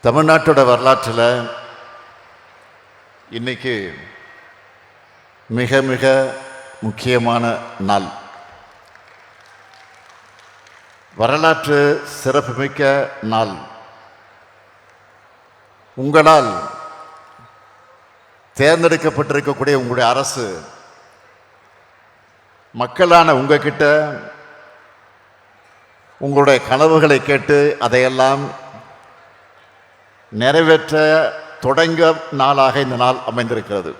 தமிழ்நாட்டோட வரலாற்றில் இன்னைக்கு மிக மிக முக்கியமான நாள். வரலாற்று சிறப்புமிக்க நாள். உங்களால் தேர்ந்தெடுக்கப்பட்டிருக்கக்கூடிய உங்களுடைய அரசு மக்களான உங்ககிட்ட உங்களுடைய கனவுகளை கேட்டு அதையெல்லாம் நிறைவேற்ற தொடங்க நாளாக இந்த நாள் அமைந்திருக்கிறது.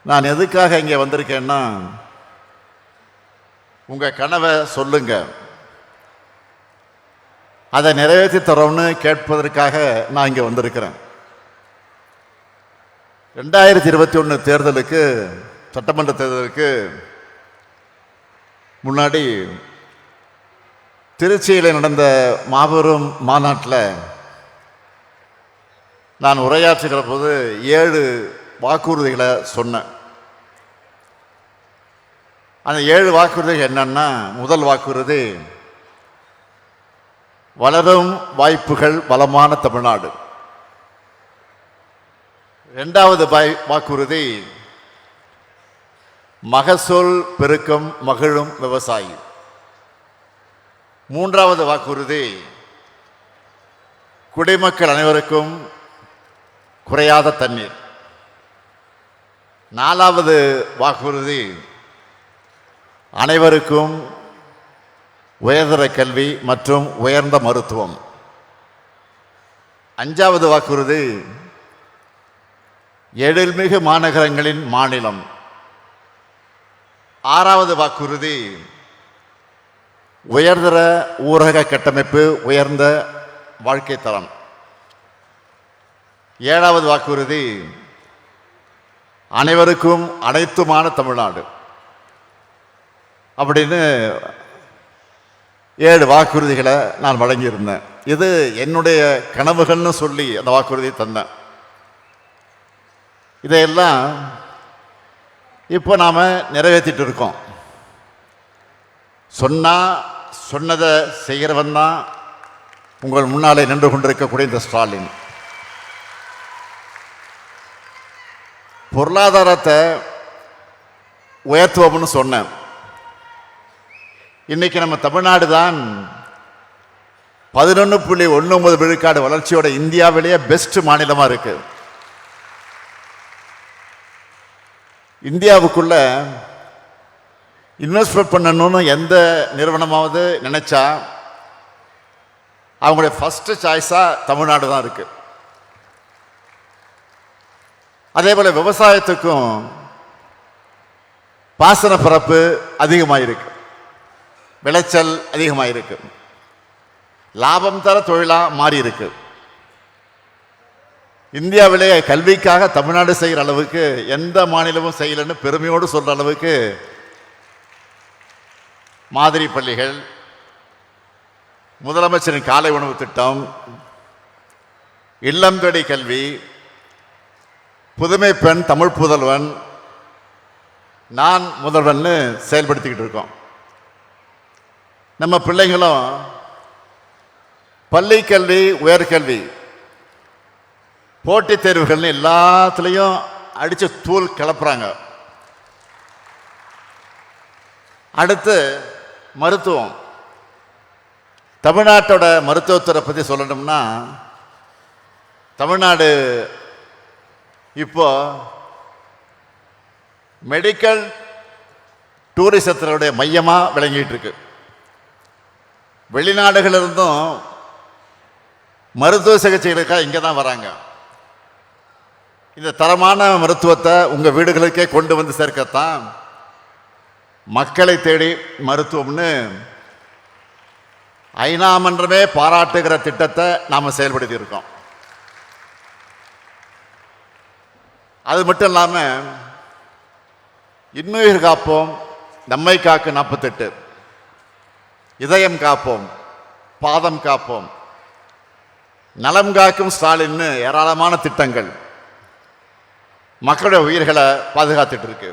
நான் எதுக்காக இங்கே வந்திருக்கேன்னா, உங்கள் கனவை சொல்லுங்க, அதை நிறைவேற்றி தரோம்னு கேட்பதற்காக நான் இங்கே வந்திருக்கிறேன். 2021 தேர்தலுக்கு, சட்டமன்ற தேர்தலுக்கு முன்னாடி திருச்சியில் நடந்த மாபெரும் மாநாட்டில் நான் உரையாற்றுகிற போது 7 வாக்குறுதிகளை சொன்னேன். அந்த 7 வாக்குறுதிகள் என்னன்னா, முதல் வாக்குறுதி வளரும் வாய்ப்புகள் வளமான தமிழ்நாடு. 2வது வாக்குறுதி மகசூல் பெருக்கம் மகிழும் விவசாயி. 3வது வாக்குறுதி குடிமக்கள் அனைவருக்கும் குறையாத தண்ணீர். 4வது வாக்குறுதி அனைவருக்கும் உயர்தர கல்வி மற்றும் உயர்ந்த மருத்துவம். 5வது வாக்குறுதி எழில்மிகு மாநகரங்களின் மாநிலம். 6வது வாக்குறுதி உயர்தர ஊரக கட்டமைப்பு, உயர்ந்த வாழ்க்கை தரம். 7வது வாக்குறுதி அனைவருக்கும் அனைத்துமான தமிழ்நாடு. அப்படின்னு 7 வாக்குறுதிகளை நான் வழங்கியிருந்தேன். இது என்னுடைய கனவுகள்னு சொல்லி அந்த வாக்குறுதியை தந்தேன். இதையெல்லாம் இப்போ நாம் நிறைவேற்றிட்டு இருக்கோம். சொன்னதை செய்கிறவன் தான் உங்கள் முன்னாலே நின்று கொண்டிருக்கக்கூடிய இந்த ஸ்டாலின். பொருளாதாரத்தை உயர்த்துவோம்னு சொன்னேன். இன்னைக்கு நம்ம தமிழ்நாடு தான் 11.19 விழுக்காடு வளர்ச்சியோட இந்தியாவிலேயே பெஸ்ட் மாநிலமாக இருக்கு. இந்தியாவுக்குள்ள இன்வெஸ்ட்மெண்ட் பண்ணணும்னு எந்த நிறுவனமாவது நினைச்சா அவங்களுடைய ஃபர்ஸ்ட் சாய்ஸாக தமிழ்நாடு தான் இருக்கு. அதே போல விவசாயத்துக்கும் பாசன பரப்பு அதிகமாயிருக்கு, விளைச்சல் அதிகமாயிருக்கு, லாபம் தர தொழிலாக மாறி இருக்கு. இந்தியாவிலே கல்விக்காக தமிழ்நாடு செய்கிற அளவுக்கு எந்த மாநிலமும் செய்யலன்னு பெருமையோடு சொல்ற அளவுக்கு மாதிரி பள்ளிகள், முதலமைச்சரின் காலை உணவு திட்டம், இல்லந்தடி கல்வி, புதுமை பெண் தமிழ் புதல்வன், நான் முதல்வன் செயல்படுத்திக்கிட்டு இருக்கோம். நம்ம பிள்ளைங்களும் பள்ளி கல்வி, உயர்கல்வி, போட்டித் தேர்வுகள்னு எல்லாத்துலேயும் அடித்து தூள் கிளப்புறாங்க. அடுத்து மருத்துவம். தமிழ்நாட்டோட மருத்துவத்துறை பற்றி சொல்லணும்னா, தமிழ்நாடு இப்போ மெடிக்கல் டூரிசத்தினுடைய மையமாக விளங்கிட்டு இருக்கு. வெளிநாடுகளிலிருந்தும் மருத்துவ சிகிச்சைகளுக்காக இங்கே தான் வராங்க. இந்த தரமான மருத்துவத்தை உங்கள் வீடுகளுக்கே கொண்டு வந்து சேர்க்கத்தான் மக்களை தேடி மருத்துவம்னு ஐநா மன்றமே பாராட்டுகிற திட்டத்தை நாம் செயல்படுத்தி இருக்கோம். அது மட்டும் இல்லாமல் இன்னுயிர் காப்போம், நம்மை காக்கு 48, இதயம் காப்போம், பாதம் காப்போம், நலம் காக்கும் ஸ்டாலின் ஏராளமான திட்டங்கள் மக்களுடைய உயிர்களை பாதுகாத்துட்டு இருக்கு.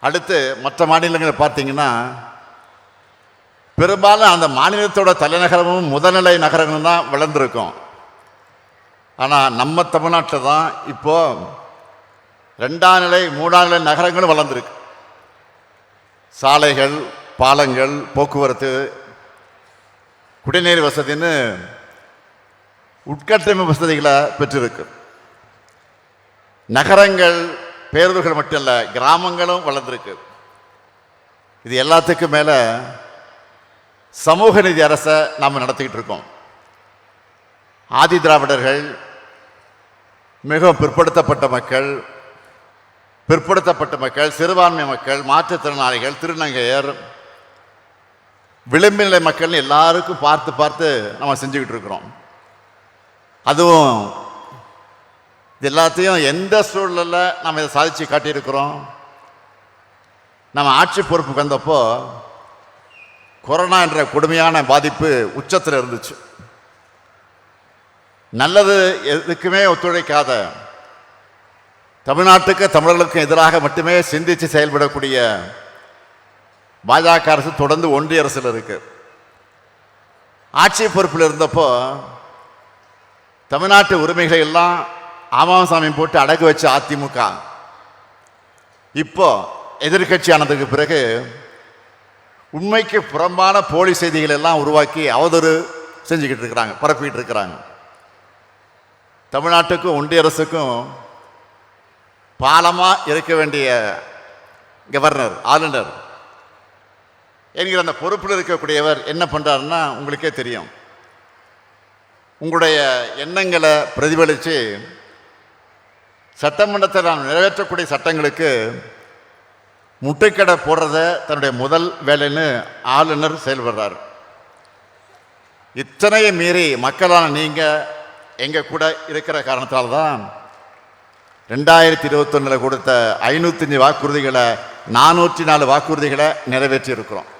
அடுத்து மற்ற மாநிலங்களை பார்த்தீங்கன்னா பெரும்பாலும் அந்த மாநிலத்தோட தலைநகரமும் முதல்நிலை நகரங்களும் தான் வளர்ந்துருக்கும். ஆனால் நம்ம தமிழ்நாட்டில் தான் இப்போ 2ஆம் நிலை 3ஆம் நிலை நகரங்களும் வளர்ந்துருக்கு. சாலைகள், பாலங்கள், போக்குவரத்து, குடிநீர் வசதின்னு உட்கட்டமைப்பு வசதிகளை பெற்றிருக்கு. நகரங்கள், பேருந்துகள் மட்டும் இல்லை, கிராமங்களும் வளர்ந்துருக்கு. இது எல்லாத்துக்கும் மேலே சமூக நீதி அரசை நாம் நடத்திக்கிட்டு இருக்கோம். ஆதி திராவிடர்கள், மிகவும் பிற்படுத்தப்பட்ட மக்கள், சிறுபான்மை மக்கள், மாற்றுத்திறனாளிகள், திருநங்கையர், விளிம்பு நிலை மக்கள்னு எல்லாருக்கும் பார்த்து நம்ம செஞ்சுக்கிட்டு இருக்கிறோம். அதுவும் இது எல்லாத்தையும் எந்த சூழலில் நம்ம இதை சாதித்து காட்டியிருக்கிறோம். நம்ம ஆட்சி பொறுப்புக்கு வந்தப்போ கொரோனா என்ற கொடுமையான பாதிப்பு உச்சத்தில் இருந்துச்சு. நல்லது எதுக்குமே ஒத்துழைக்காத, தமிழ்நாட்டுக்கு தமிழர்களுக்கும் எதிராக மட்டுமே சிந்தித்து செயல்படக்கூடிய பாஜக அரசு தொடர்ந்து ஒன்றிய அரசில் இருக்கு. ஆட்சி பொறுப்பில் இருந்தப்போ தமிழ்நாட்டு உரிமைகளை எல்லாம் ஆமாசாமி போட்டு அடகு வச்ச அதிமுக இப்போ எதிர்கட்சி ஆனதுக்கு பிறகு உண்மைக்கு புறம்பான போலி செய்திகள் எல்லாம் உருவாக்கி அவதூறு செஞ்சுக்கிட்டு இருக்கிறாங்க, பரப்பிக்கிட்டு இருக்கிறாங்க. தமிழ்நாட்டுக்கும் ஒன்றிய அரசுக்கும் பாலமாக இருக்க வேண்டிய கவர்னர், ஆளுநர் என்கிற அந்த பொறுப்பில் இருக்கக்கூடியவர் என்ன பண்ணுறாருன்னா உங்களுக்கே தெரியும். உங்களுடைய எண்ணங்களை பிரதிபலித்து சட்டமன்றத்தில் நாம் நிறைவேற்றக்கூடிய சட்டங்களுக்கு முட்டுக்கடை போடுறத தன்னுடைய முதல் வேலைன்னு ஆளுநர் செயல்படுறார். இத்தனையை மீறி மக்களான நீங்கள் எங்கள் கூட இருக்கிற காரணத்தால் தான் 2021 கொடுத்த 505 வாக்குறுதிகளை 404 வாக்குறுதிகளை நிறைவேற்றி இருக்கிறோம்.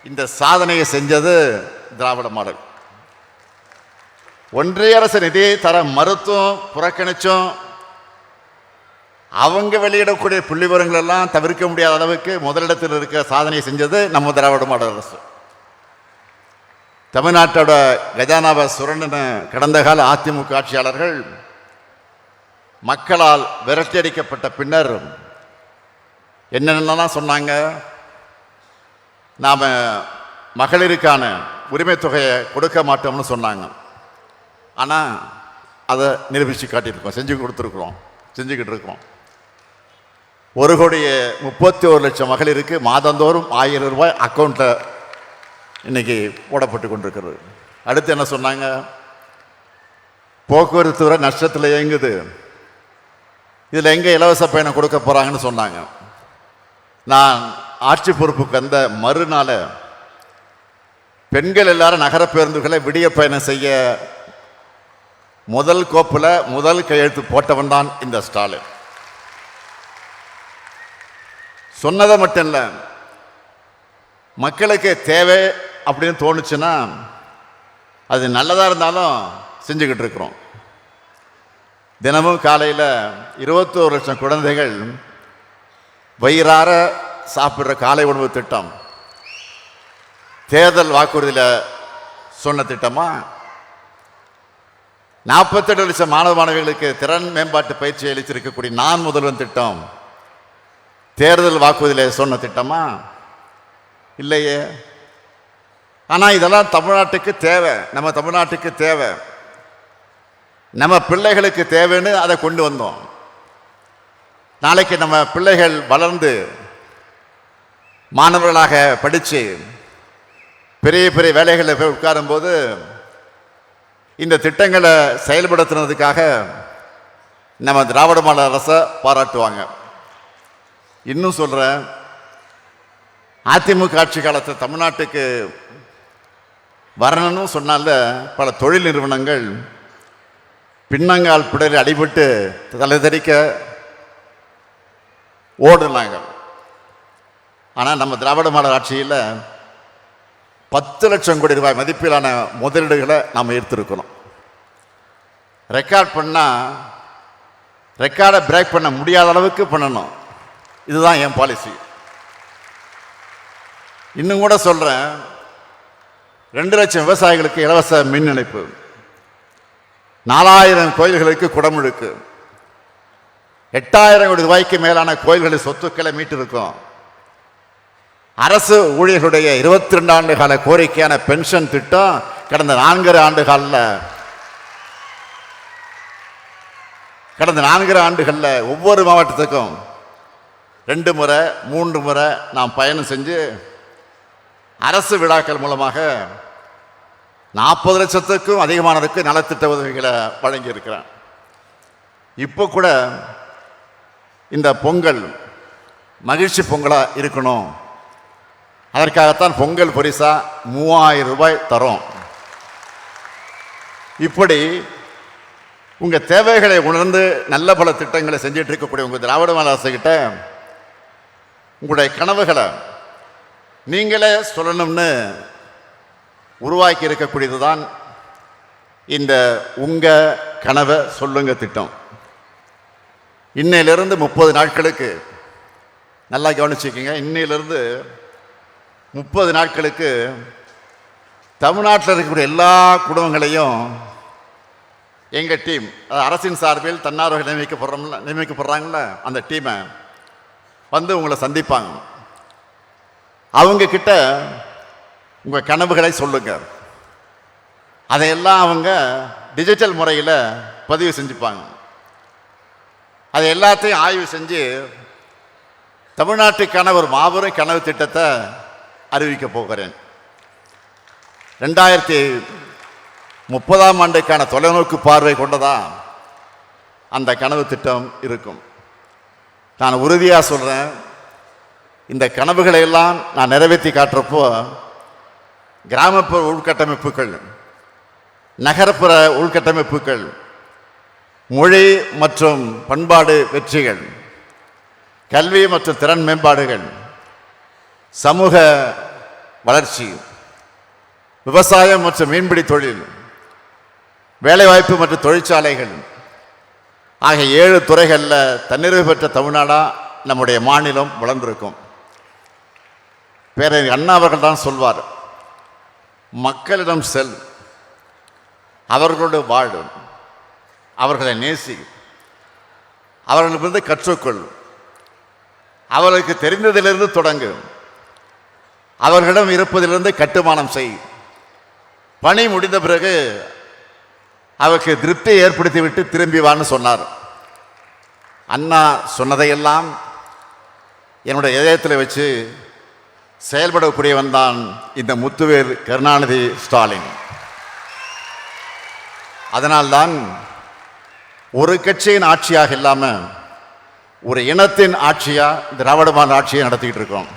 இந்த சாதனையை செஞ்சது திராவிட மாடல். ஒன்றிய அரசு நிதியை தர மறுத்தும் புறக்கணிச்சும் அவங்க வெளியிடக்கூடிய புள்ளி விவரங்கள் எல்லாம் தவிர்க்க முடியாத அளவுக்கு முதலிடத்தில் இருக்கிற சாதனையை செஞ்சது நம்ம திராவிட மாடல் அரசு. தமிழ்நாட்டோட கஜானாவை சுரண்டின கடந்த கால அதிமுக ஆட்சியாளர்கள் மக்களால் விரட்டியடிக்கப்பட்ட பின்னர் என்னென்னலாம் சொன்னாங்க. நாம் மகளிருக்கான உரிமை தொகையை கொடுக்க மாட்டோம்னு சொன்னாங்க. ஆனால் அதை நிரூபித்து காட்டியிருக்கோம், செஞ்சுக்கிட்டு இருக்கிறோம். 1,31,00,000 மகளிருக்கு மாதந்தோறும் 1000 ரூபாய் அக்கௌண்ட்டில் இன்னைக்கு போடப்பட்டு கொண்டிருக்கிறது. அடுத்து என்ன சொன்னாங்க? போக்குவரத்து துறை நஷ்டத்தில் இயங்குது, இதில் எங்கே இலவச பயணம் கொடுக்க போகிறாங்கன்னு சொன்னாங்க. நான் ஆட்சி பொறுப்புக்கு வந்த மறுநாள் பெண்கள் எல்லாரும் நகர பேருந்துகளை விடிய பயணம் செய்ய முதல் கோப்பில் முதல் கையெழுத்து போட்டவன் தான் இந்த ஸ்டாலின். சொன்னதை மட்டும் இல்லை, மக்களுக்கு தேவை அப்படின்னு தோணுச்சுன்னா அது நல்லதாக இருந்தாலும் செஞ்சுக்கிட்டு இருக்கிறோம். தினமும் காலையில் 21 லட்சம் குழந்தைகள் வயிறார சாப்பிட்ற காலை உணவு திட்டம் தேர்தல் வாக்குறுதியில் சொன்ன திட்டமா? 48 லட்சம் மாணவ மாணவிகளுக்கு திறன் மேம்பாட்டு பயிற்சி அளித்திருக்கக்கூடிய நான் முதல்வன் திட்டம் தேர்தல் வாக்குறுதியில் சொன்ன திட்டமா? இல்லையே. ஆனால் இதெல்லாம் தமிழ்நாட்டுக்கு தேவை, நம்ம தமிழ்நாட்டுக்கு தேவை, நம்ம பிள்ளைகளுக்கு தேவைன்னு அதை கொண்டு வந்தோம். நாளைக்கு நம்ம பிள்ளைகள் வளர்ந்து மாணவர்களாக படித்து பெரிய பெரிய வேலைகளில் போய் உட்காரும்போது இந்த திட்டங்களை செயல்படுத்துனதுக்காக நம்ம திராவிட மாடல் அரசை பாராட்டுவாங்க. இன்னும் சொல்கிறேன், அதிமுக ஆட்சி காலத்தில் தமிழ்நாட்டுக்கு வரணும்னு சொன்னால பல தொழில் நிறுவனங்கள் பின்னங்கால் பிடரி அடிபட்டு தலைதறிக்க ஓடுனாங்க. ஆனால் நம்ம திராவிட மாடல் ஆட்சியில் 10 லட்சம் கோடி ரூபாய் மதிப்பிலான முதலீடுகளை நாம் எடுத்திருக்கிறோம். ரெக்கார்ட் பண்ணால் ரெக்கார்டை பிரேக் பண்ண முடியாத அளவுக்கு பண்ணணும். இதுதான் என் பாலிசி. இன்னும் கூட சொல்கிறேன், 2 லட்சம் விவசாயிகளுக்கு இலவச மின் இணைப்பு, 4000 கோயில்களுக்கு குடமுழுக்கு, 8000 கோடி ரூபாய்க்கு மேலான கோயில்களின் சொத்துக்களை மீட்டிருக்கோம். அரசு ஊழியர்களுடைய 22 ஆண்டு கால கோரிக்கையான பென்ஷன் திட்டம் கடந்த 4 ஆண்டுகளில் ஒவ்வொரு மாவட்டத்துக்கும் 2 முறை 3 முறை நாம் பயணம் செஞ்சு அரசு விழாக்கள் மூலமாக 40 லட்சத்துக்கும் அதிகமானதுக்கு நலத்திட்ட உதவிகளை வழங்கியிருக்கிறேன். இப்போ கூட இந்த பொங்கல் மகிழ்ச்சி பொங்கலாக இருக்கணும், அதற்காகத்தான் பொங்கல் பரிசா 3000 ரூபாய் தரோம். இப்படி உங்கள் தேவைகளை உணர்ந்து நல்ல பல திட்டங்களை செஞ்சுட்டு இருக்கக்கூடிய உங்கள் திராவிட மாடல் அரசுகிட்ட உங்களுடைய கனவுகளை நீங்களே சொல்லணும்னு உருவாக்கி இருக்கக்கூடியது தான் இந்த உங்கள் கனவை சொல்லுங்க திட்டம். இன்னையிலிருந்து 30 நாட்களுக்கு, நல்லா கவனிச்சுக்கோங்க, இன்னையிலிருந்து 30 நாட்களுக்கு தமிழ்நாட்டில் இருக்கக்கூடிய எல்லா குடும்பங்களையும் எங்கள் டீம், அரசின் சார்பில் தன்னார்வர்கள் நியமிக்கப்படுறாங்கள அந்த டீமை வந்து உங்களை சந்திப்பாங்க. அவங்க கிட்ட உங்கள் கனவுகளை சொல்லுங்க. அதையெல்லாம் அவங்க டிஜிட்டல் முறையில் பதிவு செஞ்சுப்பாங்க. அதை எல்லாத்தையும் ஆய்வு செஞ்சு தமிழ்நாட்டுக்கான ஒரு மாபெரும் கனவு திட்டத்தை அறிவிக்க போகிறேன். 2030ஆம் ஆண்டுக்கான தொலைநோக்கு பார்வை கொண்டதா அந்த கனவு திட்டம் இருக்கும். நான் உறுதியாக சொல்கிறேன், இந்த கனவுகளை எல்லாம் நான் நிறைவேற்றி காட்டுறப்போ கிராமப்புற உள்கட்டமைப்புகள், நகரப்புற உள்கட்டமைப்புகள், மொழி மற்றும் பண்பாடு வெற்றிகள், கல்வி மற்றும் திறன் மேம்பாடுகள், சமூக வளர்ச்சி, விவசாயம் மற்றும் மீன்பிடி தொழில், வேலைவாய்ப்பு மற்றும் தொழிற்சாலைகள் ஆகிய 7 துறைகளில் தன்னிறைவு பெற்ற தமிழ்நாடாக நம்முடைய மாநிலம் வளர்ந்திருக்கும். பேரறிஞர் அண்ணா அவர்கள் தான் சொல்வார், மக்களிடம் செல், அவர்களோடு வாழு, அவர்களை நேசி, அவர்களிடமிருந்து கற்றுக்கொள், அவர்களுக்கு தெரிந்ததிலிருந்து தொடங்கு, அவர்களிடம் இருப்பதிலிருந்து கட்டுமானம் செய், பணி முடிந்த பிறகு அவருக்கு திருப்தியை ஏற்படுத்திவிட்டு திரும்பி வான்னு சொன்னார். அண்ணா சொன்னதையெல்லாம் என்னுடைய இதயத்தில் வச்சு செயல்படக்கூடியவன் தான் இந்த முத்துவேல் கருணாநிதி ஸ்டாலின். அதனால்தான் ஒரு கட்சியின் ஆட்சியாக இல்லாமல் ஒரு இனத்தின் ஆட்சியாக திராவிட மாடல் ஆட்சியை நடத்திக்கிட்டு இருக்கோம்.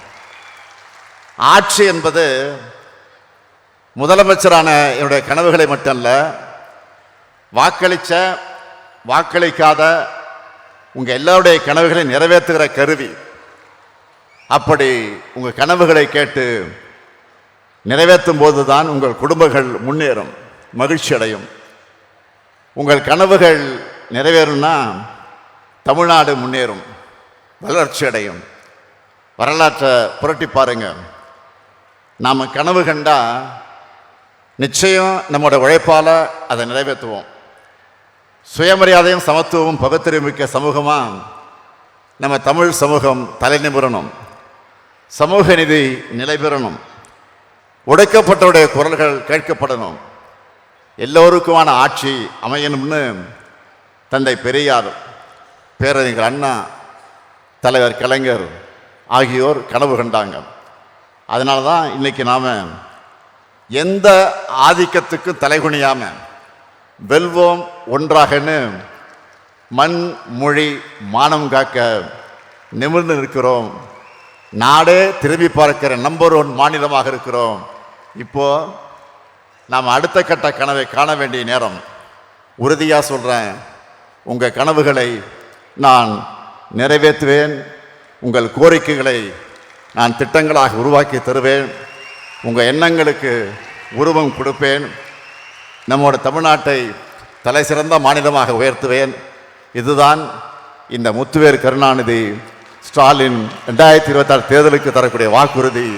ஆட்சி என்பது முதலமைச்சரான என்னுடைய கனவுகளை மட்டுமல்ல, வாக்களிக்காத உங்கள் எல்லாருடைய கனவுகளை நிறைவேற்றுகிற கருவி. அப்படி உங்கள் கனவுகளை கேட்டு நிறைவேற்றும் போது தான் உங்கள் குடும்பங்கள் முன்னேறும், மகிழ்ச்சி அடையும். உங்கள் கனவுகள் நிறைவேறும்னா தமிழ்நாடு முன்னேறும், வளர்ச்சி அடையும். வரலாற்றை புரட்டி பாருங்க. நாம் கனவு கண்டா நிச்சயம் நம்மோட உழைப்பால் அதை நிறைவேற்றுவோம். சுயமரியாதையும் சமத்துவமும் பகுத்தறிவுமிக்க சமூகமாக நம்ம தமிழ் சமூகம் தலை நிமிரணும், சமூக நீதி நிலை பெறணும், ஒடுக்கப்பட்டவருடைய குரல்கள் கேட்கப்படணும், எல்லோருக்குமான ஆட்சி அமையணும்னு தந்தை பெரியார், பேரறிஞர் அண்ணா, தலைவர் கலைஞர் ஆகியோர் கனவு கண்டாங்க. அதனால தான் இன்னைக்கு நாம் எந்த ஆதிக்கத்துக்கும் தலைகுனியாம வெல்வோம் ஒன்றாகன்னு மண் மொழி மானம் காக்க நிமிர்ந்து நிற்கிறோம். நாடே திரும்பி பார்க்கிற நம்பர் 1 மாநிலமாக இருக்கிறோம். இப்போ நாம் அடுத்த கட்ட கனவை காண வேண்டிய நேரம். உறுதியாக சொல்கிறேன், உங்கள் கனவுகளை நான் நிறைவேற்றுவேன். உங்கள் கோரிக்கைகளை நான் திட்டங்களாக உருவாக்கி தருவேன். உங்கள் எண்ணங்களுக்கு உருவம் கொடுப்பேன். நம்மோட தமிழ்நாட்டை தலை சிறந்த மாநிலமாக உயர்த்துவேன். இதுதான் இந்த முத்துவேல் கருணாநிதி ஸ்டாலின் 2026 தேர்தலுக்கு தரக்கூடிய வாக்குறுதி.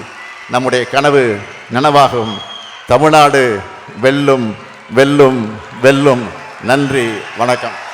நம்முடைய கனவு நனவாகும். தமிழ்நாடு வெல்லும் வெல்லும் வெல்லும். நன்றி, வணக்கம்.